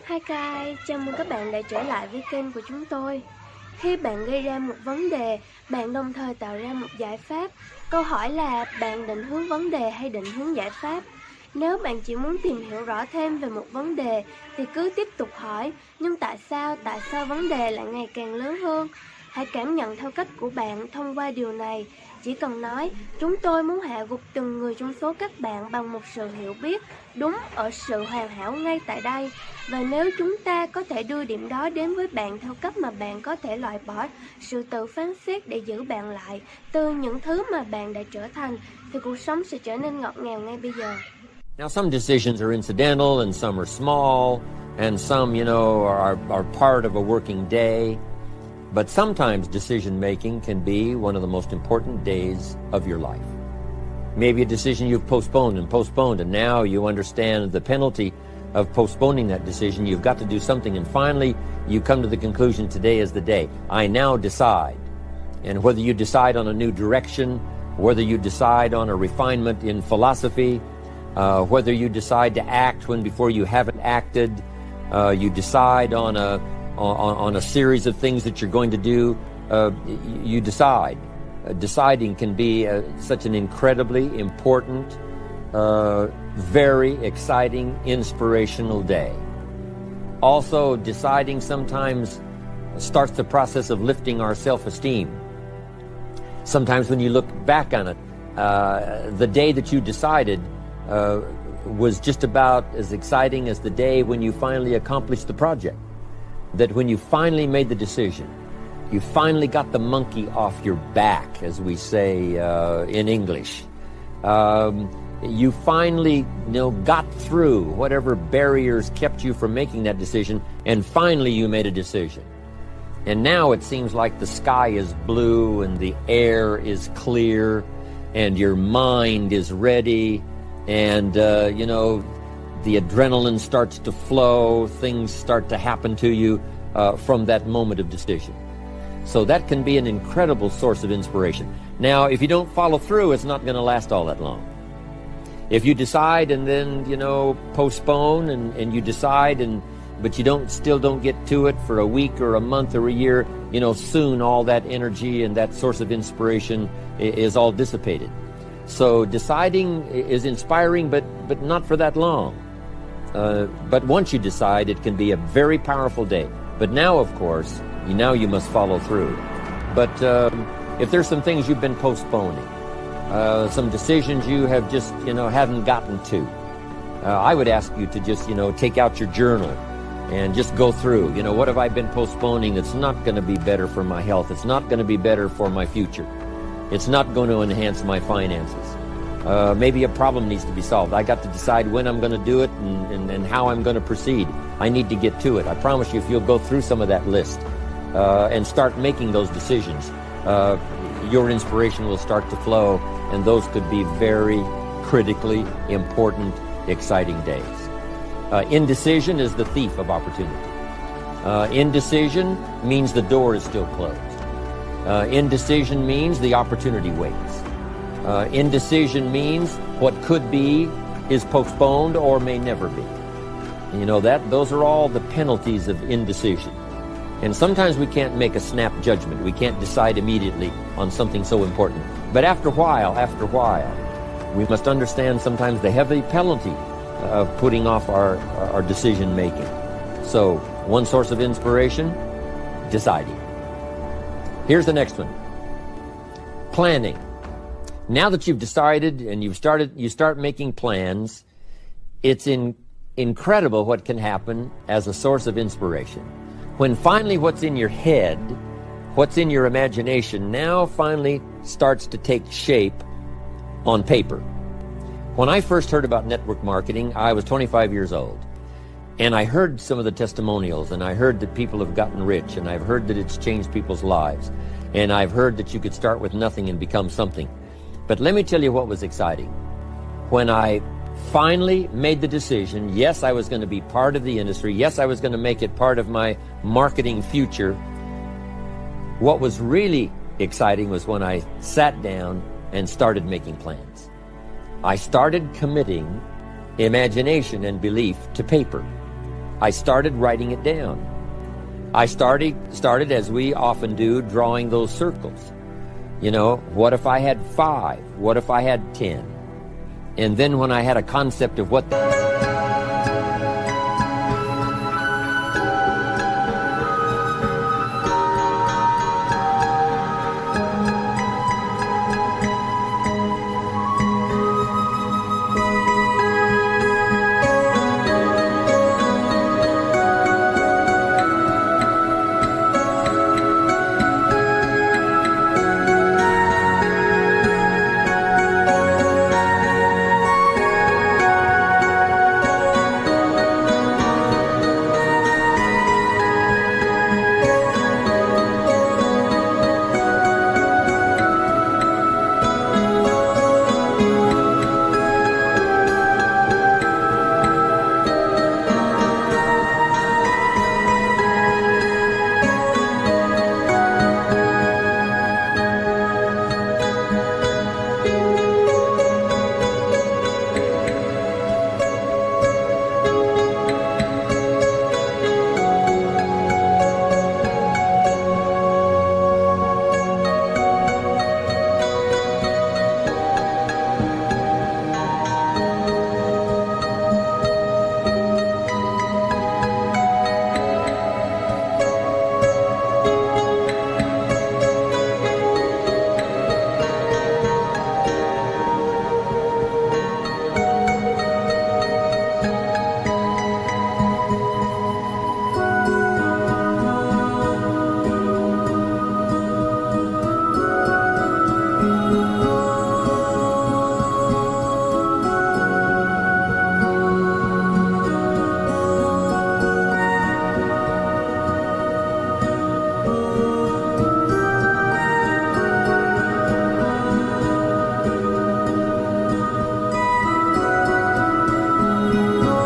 Hi guys, chào mừng các bạn đã trở lại với kênh của chúng tôi. Khi bạn gây ra một vấn đề, bạn đồng thời tạo ra một giải pháp. Câu hỏi là bạn định hướng vấn đề hay định hướng giải pháp? Nếu bạn chỉ muốn tìm hiểu rõ thêm về một vấn đề thì cứ tiếp tục hỏi, nhưng tại sao vấn đề lại ngày càng lớn hơn? Hãy cảm nhận theo cách của bạn thông qua điều này. Chỉ cần nói, chúng tôi muốn hạ gục từng người trong số các bạn bằng một sự hiểu biết đúng ở sự hoàn hảo ngay tại đây. Và nếu chúng ta có thể đưa điểm đó đến với bạn theo cách mà bạn có thể loại bỏ sự tự phán xét để giữ bạn lại từ những thứ mà bạn đã trở thành, thì cuộc sống sẽ trở nên ngọt ngào ngay bây giờ. Now, some decisions are incidental and some are small and some, are part of a working day. But sometimes decision making can be one of the most important days of your life. Maybe a decision you've postponed, and now you understand the penalty of postponing that decision. You've got to do something, and finally you come to the conclusion today is the day. I now decide. And whether you decide on a new direction, whether you decide on a refinement in philosophy, whether you decide to act when before you haven't acted, you decide on a series of things that you're going to do, you decide. Deciding can be such an incredibly important, very exciting, inspirational day. Also, deciding sometimes starts the process of lifting our self-esteem. Sometimes when you look back on it, the day that you decided was just about as exciting as the day when you finally accomplished the project. That when you finally made the decision, you finally got the monkey off your back, as we say in English. You finally, got through whatever barriers kept you from making that decision, and finally you made a decision. And now it seems like the sky is blue and the air is clear and your mind is ready and, the adrenaline starts to flow, things start to happen to you from that moment of decision. So that can be an incredible source of inspiration. Now, if you don't follow through, it's not going to last all that long. If you decide and then, postpone and you decide but you still don't get to it for a week or a month or a year, soon all that energy and that source of inspiration is all dissipated. So deciding is inspiring, but not for that long. But once you decide, it can be a very powerful day. But now, of course, you must follow through. But if there's some things you've been postponing, some decisions you have just, haven't gotten to, I would ask you to just, take out your journal and just go through, what have I been postponing that's not going to be better for my health? It's not going to be better for my future. It's not going to enhance my finances. Maybe a problem needs to be solved. I got to decide when I'm going to do it and how I'm going to proceed. I need to get to it. I promise you, if you'll go through some of that list and start making those decisions, your inspiration will start to flow, and those could be very critically important, exciting days. Indecision is the thief of opportunity. Indecision means the door is still closed. Indecision means the opportunity waits. Indecision means what could be is postponed or may never be. Those are all the penalties of indecision. And sometimes we can't make a snap judgment. We can't decide immediately on something so important. But after a while, we must understand sometimes the heavy penalty of putting off our decision making. So, one source of inspiration, deciding. Here's the next one. Planning. Now that you've decided and you start making plans, it's incredible what can happen as a source of inspiration. When finally what's in your head, what's in your imagination, now finally starts to take shape on paper. When I first heard about network marketing, I was 25 years old. And I heard some of the testimonials, and I heard that people have gotten rich, and I've heard that it's changed people's lives. And I've heard that you could start with nothing and become something. But let me tell you what was exciting. When I finally made the decision, yes, I was going to be part of the industry, yes, I was going to make it part of my marketing future, what was really exciting was when I sat down and started making plans. I started committing imagination and belief to paper. I started writing it down. I started, as we often do, drawing those circles. You know, what if I had 5? What if I had 10? And then when I had a concept of what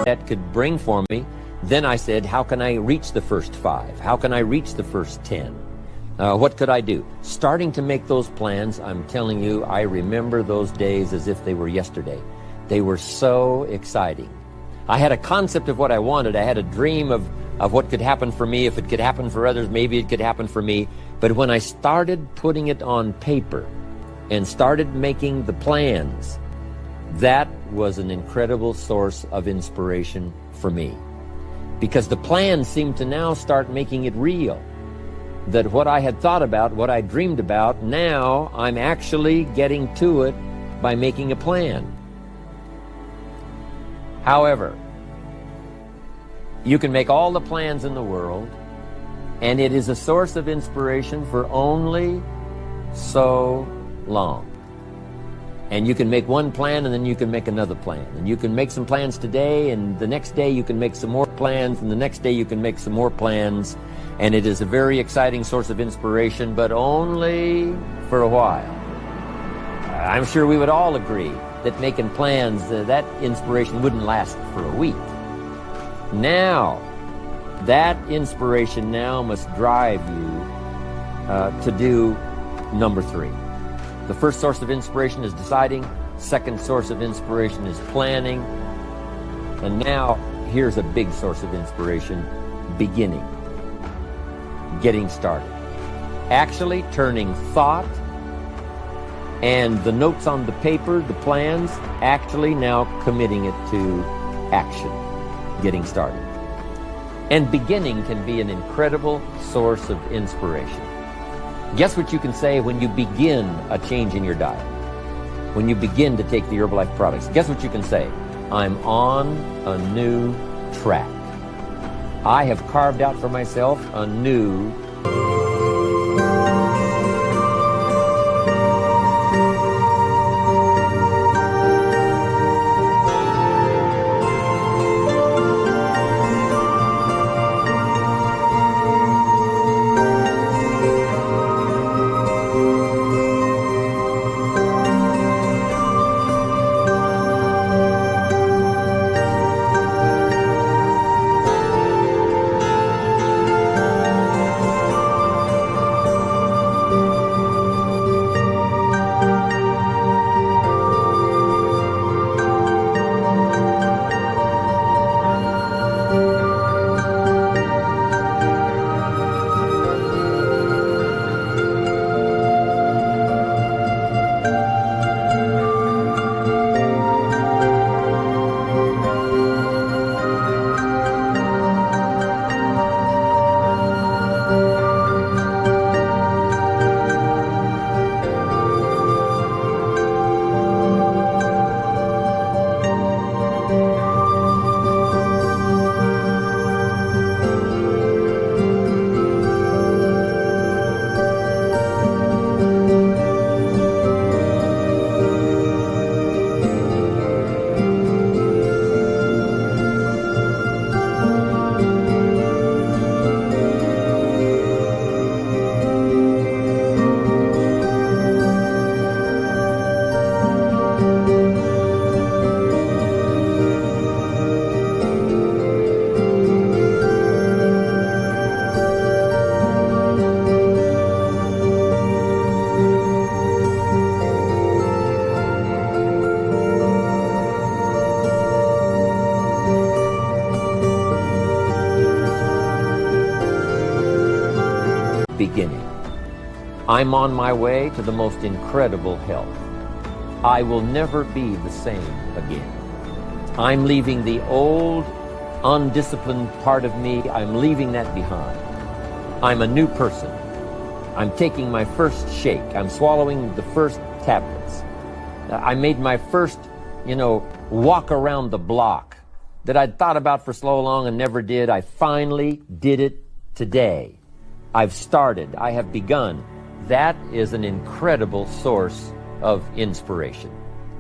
that could bring for me, then I said, how can I reach the first 5? How can I reach the first 10? What could I do? Starting to make those plans, I'm telling you, I remember those days as if they were yesterday. They were so exciting. I had a concept of what I wanted. I had a dream of what could happen for me. If it could happen for others, maybe it could happen for me. But when I started putting it on paper and started making the plans, that was an incredible source of inspiration for me. Because the plans seemed to now start making it real. That what I had thought about, what I dreamed about, now I'm actually getting to it by making a plan. However, you can make all the plans in the world, and it is a source of inspiration for only so long. And you can make one plan, and then you can make another plan. And you can make some plans today, and the next day you can make some more plans, and the next day you can make some more plans. And it is a very exciting source of inspiration, but only for a while. I'm sure we would all agree that making plans, that inspiration wouldn't last for a week. Now, that inspiration now must drive you to do number 3. The first source of inspiration is deciding. Second source of inspiration is planning. And now, here's a big source of inspiration: beginning. Getting started. Actually turning thought and the notes on the paper, the plans, actually now committing it to action. Getting started. And beginning can be an incredible source of inspiration. Guess what you can say when you begin a change in your diet? When you begin to take the Herbalife products, guess what you can say? I'm on a new track. I have carved out for myself a new beginning. I'm on my way to the most incredible health. I will never be the same again. I'm leaving the old, undisciplined part of me. I'm leaving that behind. I'm a new person. I'm taking my first shake. I'm swallowing the first tablets. I made my first, walk around the block that I'd thought about for so long and never did. I finally did it today. I've started. I have begun. That is an incredible source of inspiration.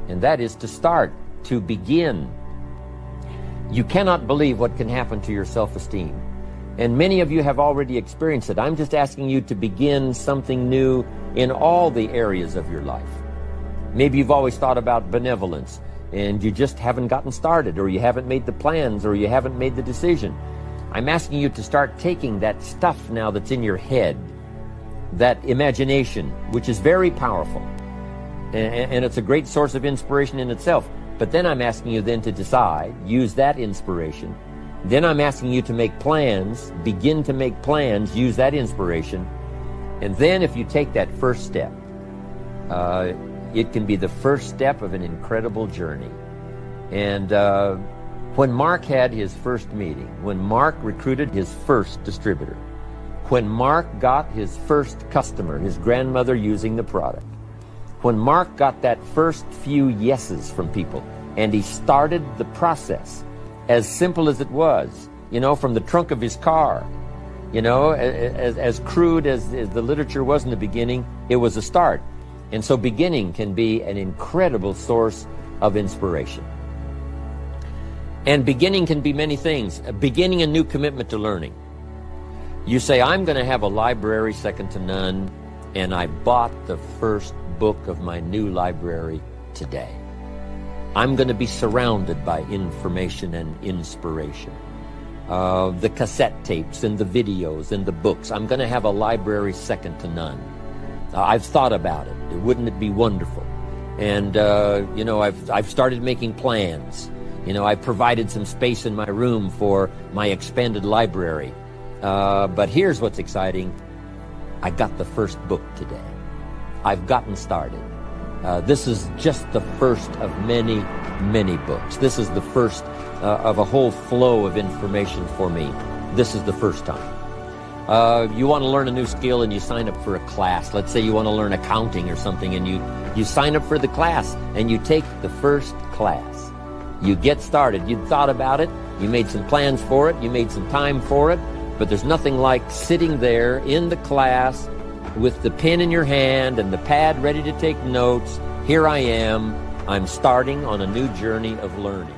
And that is to start, to begin. You cannot believe what can happen to your self-esteem. And many of you have already experienced it. I'm just asking you to begin something new in all the areas of your life. Maybe you've always thought about benevolence and you just haven't gotten started, or you haven't made the plans, or you haven't made the decision. I'm asking you to start taking that stuff now that's in your head, that imagination, which is very powerful, and it's a great source of inspiration in itself. But then I'm asking you then to decide, use that inspiration. Then I'm asking you to make plans, begin to make plans, use that inspiration. And then if you take that first step, it can be the first step of an incredible journey. And when Mark had his first meeting, when Mark recruited his first distributor, when Mark got his first customer, his grandmother using the product, when Mark got that first few yeses from people, and he started the process, as simple as it was, from the trunk of his car, as crude as the literature was in the beginning, it was a start. And so beginning can be an incredible source of inspiration. And beginning can be many things. Beginning a new commitment to learning. You say, I'm going to have a library second to none, and I bought the first book of my new library today. I'm going to be surrounded by information and inspiration. The cassette tapes and the videos and the books. I'm going to have a library second to none. I've thought about it. Wouldn't it be wonderful? And, I've started making plans. I've provided some space in my room for my expanded library. But here's what's exciting. I got the first book today. I've gotten started. This is just the first of many, many books. This is the first of a whole flow of information for me. This is the first time. You want to learn a new skill and you sign up for a class. Let's say you want to learn accounting or something, and you sign up for the class and you take the first class. You get started. You thought about it. You made some plans for it. You made some time for it. But there's nothing like sitting there in the class with the pen in your hand and the pad ready to take notes. Here I am. I'm starting on a new journey of learning.